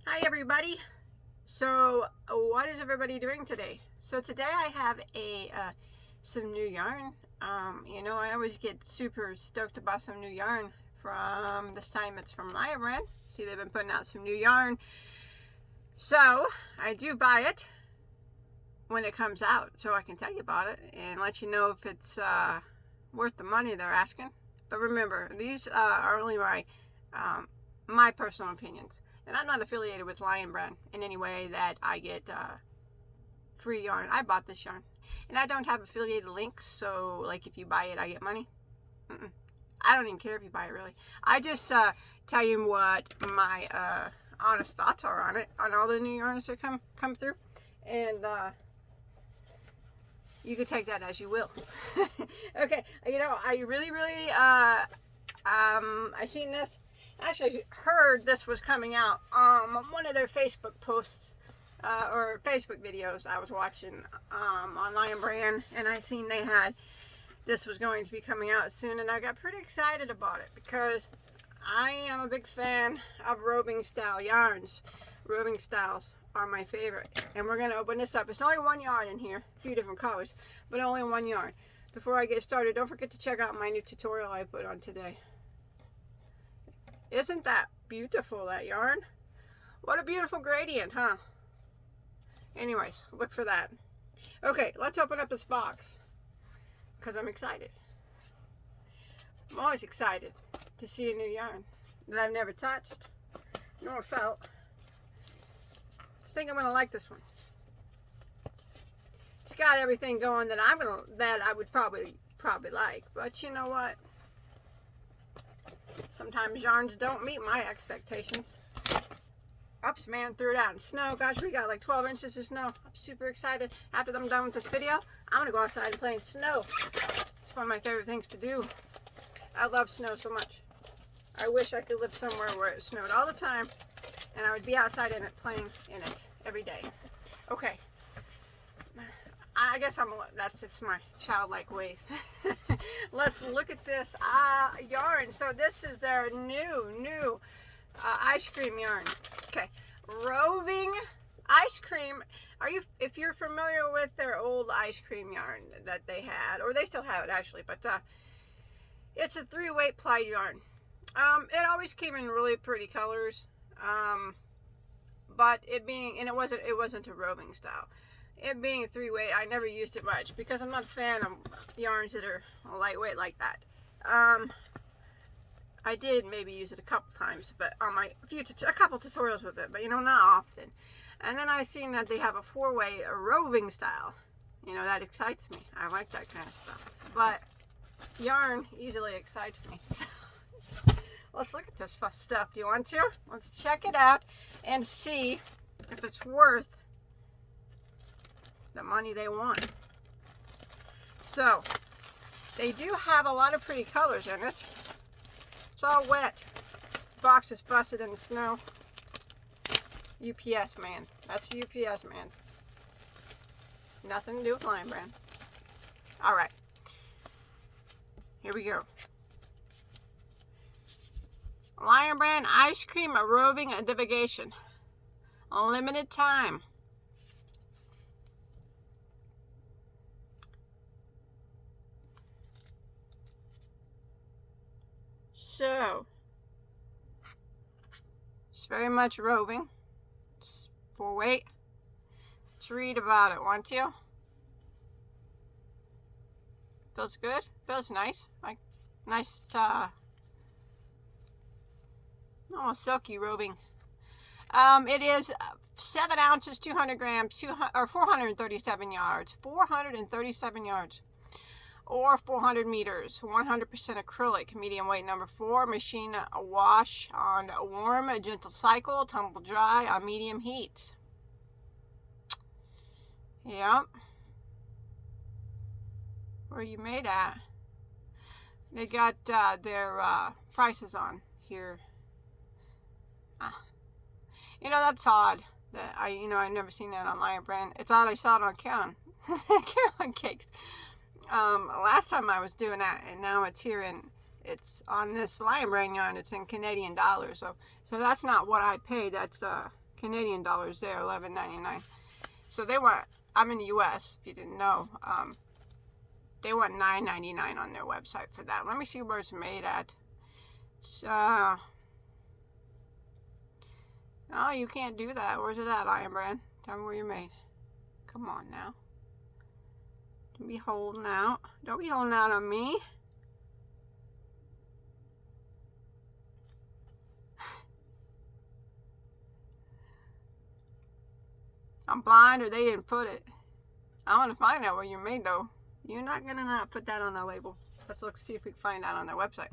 Hi everybody. So what is everybody doing today? So today I have some new yarn. I always get super stoked about some new yarn. From this time it's from Maya brand. See, they've been putting out some new yarn. So I do buy it when it comes out so I can tell you about it and let you know if it's worth the money they're asking. But remember, these are only my personal opinions. And I'm not affiliated with Lion Brand in any way that I get free yarn. I bought this yarn. And I don't have affiliated links, so like if you buy it, I get money. I don't even care if you buy it, really. I just tell you what my honest thoughts are on it, on all the new yarns that come through. And you can take that as you will. Okay, I really, I seen this. Actually heard this was coming out on one of their Facebook posts or Facebook videos I was watching on Lion Brand, and I seen this was going to be coming out soon, and I got pretty excited about it because I am a big fan of roving style yarns. Roving styles are my favorite, and we're going to open this up. It's only one yarn in here, a few different colors, but only one yarn. Before I get started, don't forget to check out my new tutorial I put on today. Isn't that beautiful, that yarn? What a beautiful gradient, huh? Anyways, look for that. Okay, let's open up this box because I'm excited. I'm always excited to see a new yarn that I've never touched nor felt. I think I'm gonna like this one. It's got everything going that I would probably like, but you know what? Sometimes yarns don't meet my expectations. Oops, man, threw it out in snow. Gosh, we got like 12 inches of snow. I'm super excited. After I'm done with this video, I'm gonna go outside and play in snow. It's one of my favorite things to do. I love snow so much. I wish I could live somewhere where it snowed all the time, and I would be outside in it, playing in it every day. Okay. I guess that's just my childlike ways. Let's look at this yarn. So this is their new ice cream yarn. Okay, roving ice cream. If you're familiar with their old ice cream yarn that they had, or they still have it actually, but it's a 3-weight plied yarn. It always came in really pretty colors, but it wasn't a roving style. It being a 3-weight, I never used it much because I'm not a fan of yarns that are lightweight like that. I did maybe use it a couple times, but on a couple tutorials with it, but not often. And then I seen that they have a 4-weight roving style. That excites me. I like that kind of stuff. But yarn easily excites me. Let's look at this stuff. Do you want to? Let's check it out and see if it's worth the money they want. So they do have a lot of pretty colors in it. It's all wet. Box is busted in the snow. UPS man. That's UPS man. Nothing to do with Lion Brand. Alright. Here we go. Lion Brand ice cream roving divigation. Limited time. So, it's very much roving. It's 4-weight. Let's read about it, won't you? Feels good. Feels nice. Like nice, almost silky roving. It is 7 ounces, 200 grams, 437 yards. 437 yards. Or 400 meters, 100% acrylic, medium weight number 4, machine wash on a warm, gentle cycle, tumble dry on medium heat. Yep. Where are you made at? They got their prices on here. That's odd. That I've never seen that on Lion Brand. It's odd I saw it on Caroline Cakes. Last time I was doing that, and now it's here, and it's on this Lion Brand yarn. It's in Canadian dollars, so that's not what I paid. That's Canadian dollars there, $11.99. So they want, I'm in the US, if you didn't know, they want $9.99 on their website for that. Let me see where it's made at. It's, oh, you can't do that. Where's it at, Iron Brand? Tell me where you're made. Come on now. Don't be holding out. Don't be holding out on me. I'm blind or they didn't put it. I want to find out where you're made though. You're not gonna not put that on the label. Let's look, see if we can find that on their website.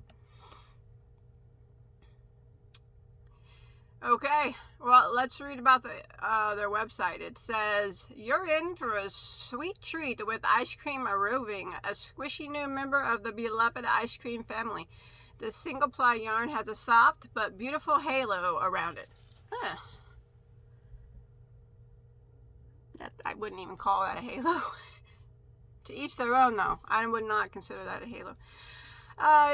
Okay, well, let's read about their website. It says, you're in for a sweet treat with ice cream roving, a squishy new member of the beloved ice cream family. The single ply yarn has a soft but beautiful halo around it. Huh. I wouldn't even call that a halo. To each their own, though. I would not consider that a halo.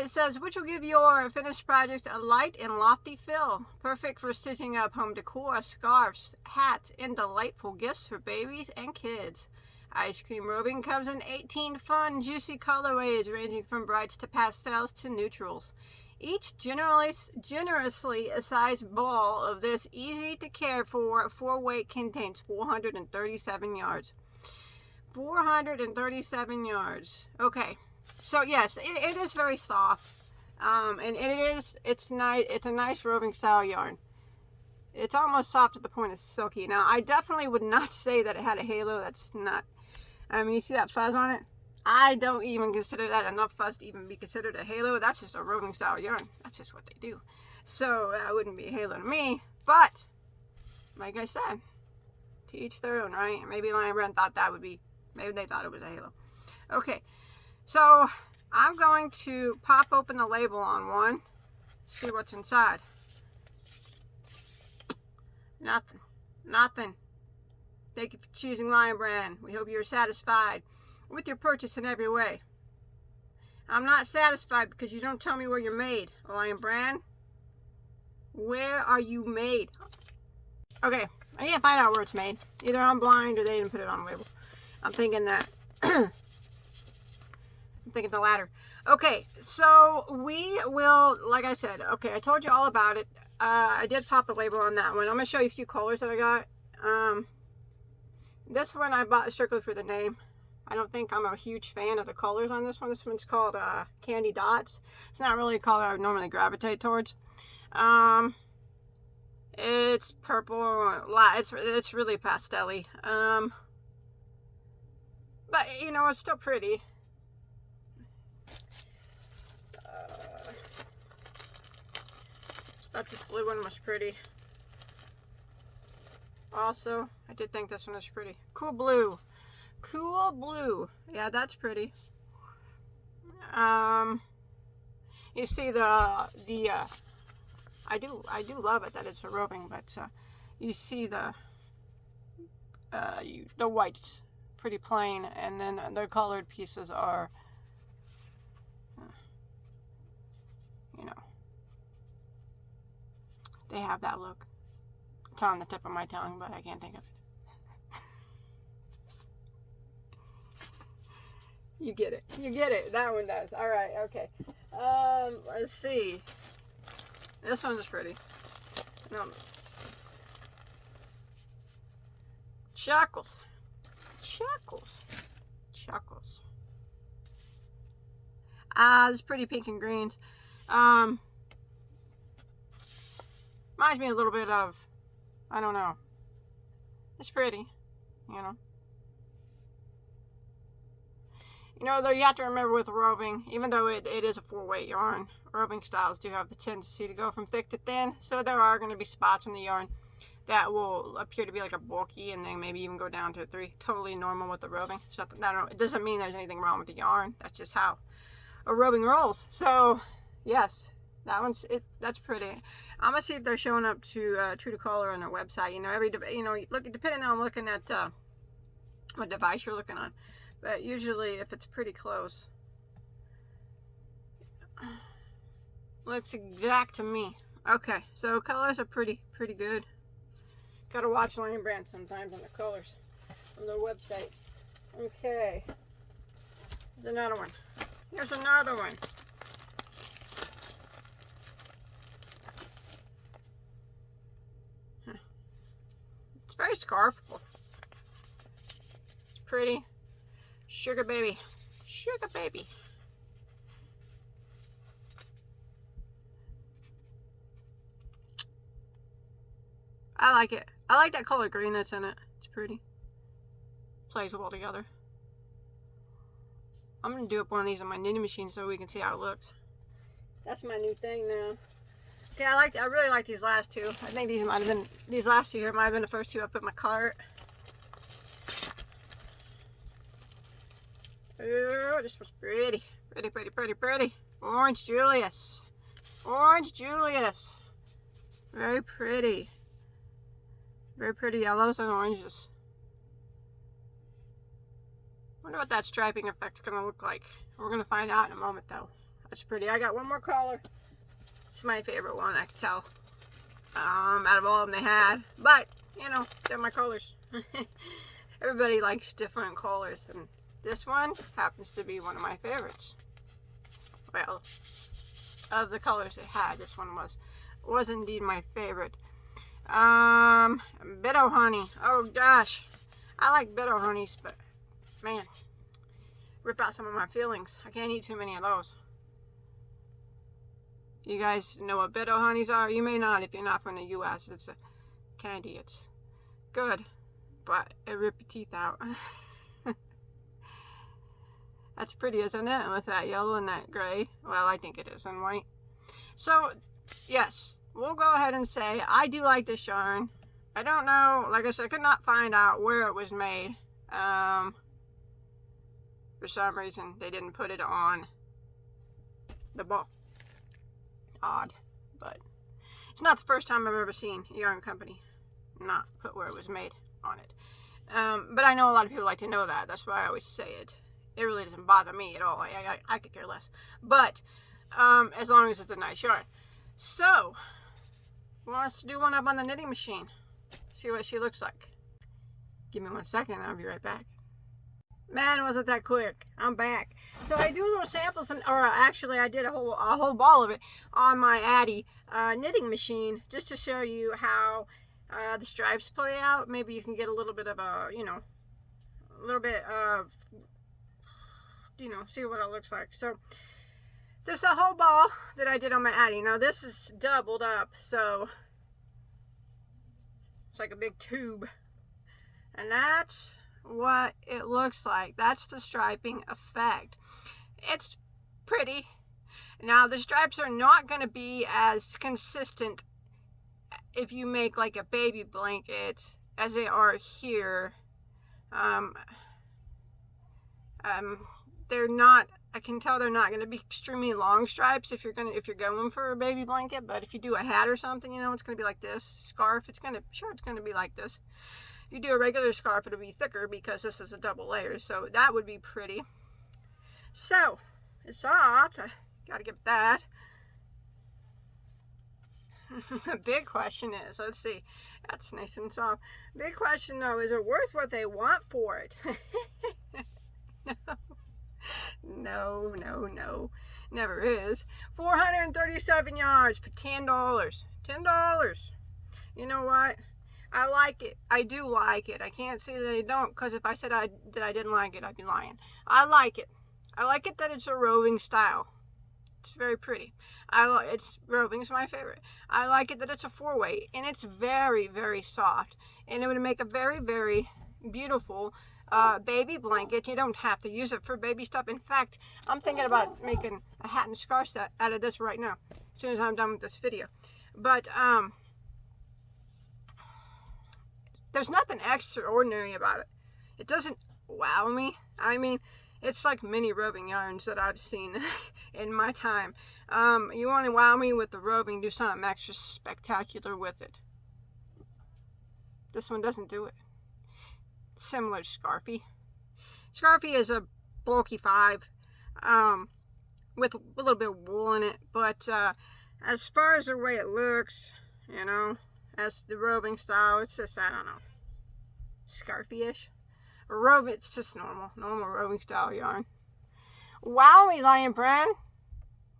It says, which will give your finished project a light and lofty feel. Perfect for stitching up home decor, scarves, hats, and delightful gifts for babies and kids. Ice cream roving comes in 18 fun, juicy colorways ranging from brights to pastels to neutrals. Each generously sized ball of this easy to care for 4-weight contains 437 yards. 437 yards. Okay, so yes, it is very soft, and it's nice. It's a nice roving style yarn. It's almost soft to the point of silky. Now, I definitely would not say that it had a halo. That's not. I mean, you see that fuzz on it? I don't even consider that enough fuzz to even be considered a halo. That's just a roving style yarn. That's just what they do. So that wouldn't be a halo to me. But like I said, to each their own, right? Maybe Lion Brand thought that would be. Maybe they thought it was a halo. Okay, so I'm going to pop open the label on one. See what's inside. Nothing. Nothing. Thank you for choosing Lion Brand. We hope you're satisfied with your purchase in every way. I'm not satisfied because you don't tell me where you're made, Lion Brand. Where are you made? Okay, I can't find out where it's made. Either I'm blind or they didn't put it on the label. I'm thinking that. I'm thinking the latter. Okay, so we will, like I said, okay, I told you all about it. I did pop a label on that one. I'm going to show you a few colors that I got. This one I bought strictly for the name. I don't think I'm a huge fan of the colors on this one. This one's called Candy Dots. It's not really a color I would normally gravitate towards. It's purple. It's really pastel-y. But, you know, it's still pretty. Thought this blue one was pretty. Also, I did think this one was pretty. Cool blue. Cool blue. Yeah, that's pretty. You see I do love it that it's a roving, but you see the white's pretty plain, and then the colored pieces are, you know, they have that look. It's on the tip of my tongue, but I can't think of it. You get it. You get it. That one does. All right. Okay. Let's see. This one's pretty. No. Chuckles. Chuckles. Chuckles. It's pretty pink and greens. Reminds me a little bit of, I don't know. It's pretty, you know. You know, though, you have to remember with roving, even though it is a 4-weight yarn, roving styles do have the tendency to go from thick to thin. So there are going to be spots in the yarn that will appear to be like a bulky and then maybe even go down to a 3. Totally normal with the roving. So I don't know, it doesn't mean there's anything wrong with the yarn. That's just how a roving rolls. So, yes, that's pretty. I'm going to see if they're showing up to true to color on their website. You know, depending on looking at what device you're looking on. But usually, if it's pretty close, looks exact to me. Okay, so colors are pretty good. Gotta watch Lion Brand sometimes on the colors on their website. Okay. Here's another one. Here's another one. It's very scarfable. It's pretty. Sugar baby. Sugar baby. I like it. I like that color green that's in it. It's pretty. Plays well together. I'm gonna do up one of these on my knitting machine so we can see how it looks. That's my new thing now. Okay, I really like these last two. I think these might have been, these last two here might have been the first two I put in my cart. Oh, this was pretty. Pretty, pretty, pretty, pretty. Orange Julius. Orange Julius. Very pretty. Very pretty yellows and oranges. Wonder what that striping effect is going to look like. We're going to find out in a moment though. That's pretty. I got one more color. It's my favorite one, I can tell. Out of all of them they had. But, you know, they're my colors. Everybody likes different colors. And this one happens to be one of my favorites. Well, of the colors they had, this one was indeed my favorite. Bitto honey. Oh gosh. I like bitto honeys, but man, rip out some of my feelings. I can't eat too many of those. You guys know what bitto honeys are? You may not if you're not from the US. It's a candy. It's good, but it rips your teeth out. That's pretty, isn't it? With that yellow and that gray. Well, I think it is, and white. So, yes, we'll go ahead and say I do like this yarn. I don't know, like I said, I could not find out where it was made. For some reason, they didn't put it on the book. Odd, but it's not the first time I've ever seen a yarn company not put where it was made on it. But I know a lot of people like to know that. That's why I always say it. It really doesn't bother me at all. I could care less. But as long as it's a nice yarn. So, let's do one up on the knitting machine. See what she looks like. Give me 1 second, I'll be right back. Man, wasn't that quick? I'm back. So I do little samples, or actually I did a whole ball of it on my Addy knitting machine, just to show you how the stripes play out. Maybe you can get a little bit of a, a little bit of, see what it looks like. So there's a whole ball that I did on my Addy. Now this is doubled up, so it's like a big tube. And that's what it looks like. That's the striping effect. It's pretty. Now the stripes are not going to be as consistent if you make like a baby blanket as they are here. They're not, I can tell they're not going to be extremely long stripes if you're going for a baby blanket. But if you do a hat or something, it's going to be like this. Scarf, it's going to be like this. If you do a regular scarf, it'll be thicker because this is a double layer. So that would be pretty. So it's soft. I got to give it that. The big question is, let's see, that's nice and soft. Big question though, is it worth what they want for it? No, never is. 437 yards for $10. $10. You know what? I like it. I do like it. I can't say that I don't, because if I said that I didn't like it, I'd be lying. I like it. I like it that it's a roving style. It's very pretty. Roving's my favorite. I like it that it's a 4-way, and it's very, very soft, and it would make a very, very beautiful baby blanket. You don't have to use it for baby stuff. In fact, I'm thinking about making a hat and scarf set out of this right now, as soon as I'm done with this video. But there's nothing extraordinary about it. It doesn't wow me. I mean, it's like many roving yarns that I've seen in my time. You want to wow me with the roving, do something extra spectacular with it. This one doesn't do it. It's similar to Scarfy. Scarfy is a bulky 5 with a little bit of wool in it. But as far as the way it looks, That's the roving style. It's just, I don't know, scarfy-ish. Roving, it's just normal roving style yarn. Wow me, Lion Brand.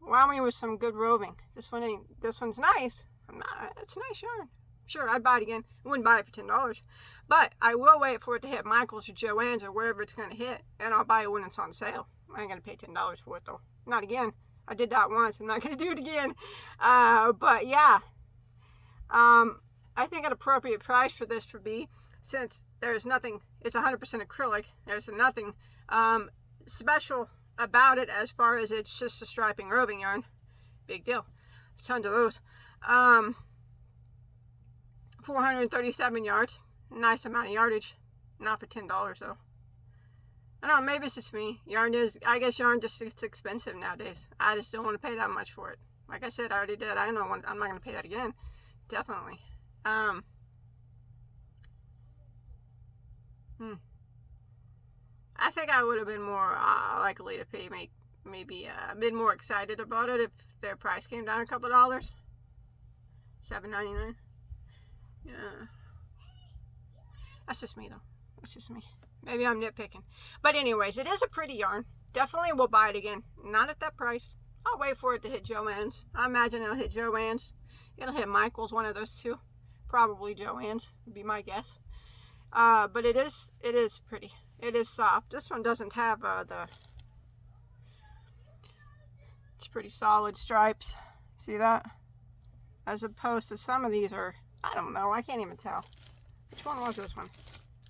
Wow me with some good roving. This one's nice. It's nice yarn. Sure, I'd buy it again. I wouldn't buy it for $10. But I will wait for it to hit Michael's or Joann's or wherever it's going to hit. And I'll buy it when it's on sale. I ain't going to pay $10 for it though. Not again. I did that once. I'm not going to do it again. But yeah. I think an appropriate price for this would be, since there's nothing, it's 100% acrylic. There's nothing special about it as far as it's just a striping roving yarn. Big deal. Tons of those. 437 yards. Nice amount of yardage. Not for $10 though. I don't know, maybe it's just me. I guess yarn just is expensive nowadays. I just don't want to pay that much for it. Like I said, I already did. I'm not going to pay that again. Definitely. I think I would have been more likely to pay, maybe a bit more excited about it if their price came down a couple dollars. $7.99. Yeah. That's just me though. That's just me. Maybe I'm nitpicking. But anyways, it is a pretty yarn. Definitely will buy it again. Not at that price. I'll wait for it to hit Joann's. I imagine it'll hit Joann's. It'll hit Michael's, one of those two. Probably Joann's would be my guess. But it is pretty. It is soft. This one doesn't have it's pretty solid stripes. See that? As opposed to some of these are, I don't know, I can't even tell. Which one was this one?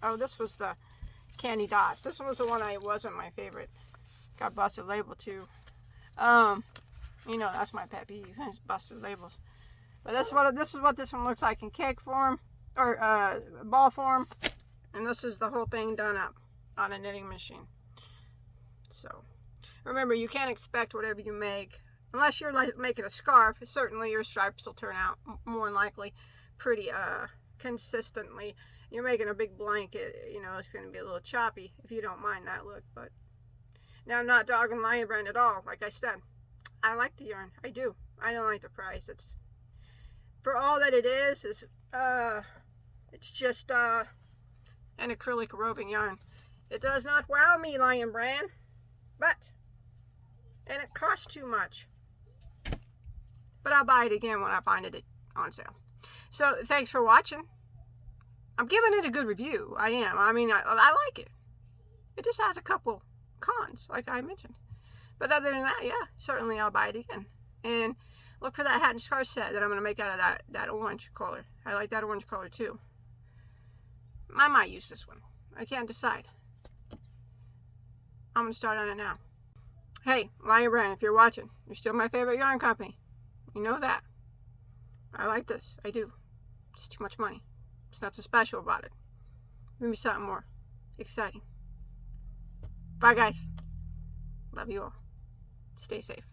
Oh, this was the Candy Dots. This one was the one wasn't my favorite. Got busted label too. You know, that's my pet peeve, is busted labels. But this is what this one looks like in cake form, or ball form. And this is the whole thing done up on a knitting machine. So remember, you can't expect whatever you make, unless you're like making a scarf. Certainly your stripes will turn out more than likely pretty consistently. You're making a big blanket, you know, it's going to be a little choppy if you don't mind that look. But now, I'm not dogging Lion Brand at all. Like I said, I like the yarn. I do. I don't like the price. It's, for all that it is it's just an acrylic roving yarn. It does not wow me, Lion Brand, and it costs too much. But I'll buy it again when I find it on sale. So thanks for watching. I'm giving it a good review. I am. I mean, I like it. It just has a couple cons, like I mentioned. But other than that, yeah, certainly I'll buy it again. And look for that hat and scarf set that I'm going to make out of that orange color. I like that orange color too. I might use this one. I can't decide. I'm going to start on it now. Hey, Lion Brand, if you're watching, you're still my favorite yarn company. You know that. I like this. I do. It's too much money. It's not so special about it. Give me something more exciting. Bye, guys. Love you all. Stay safe.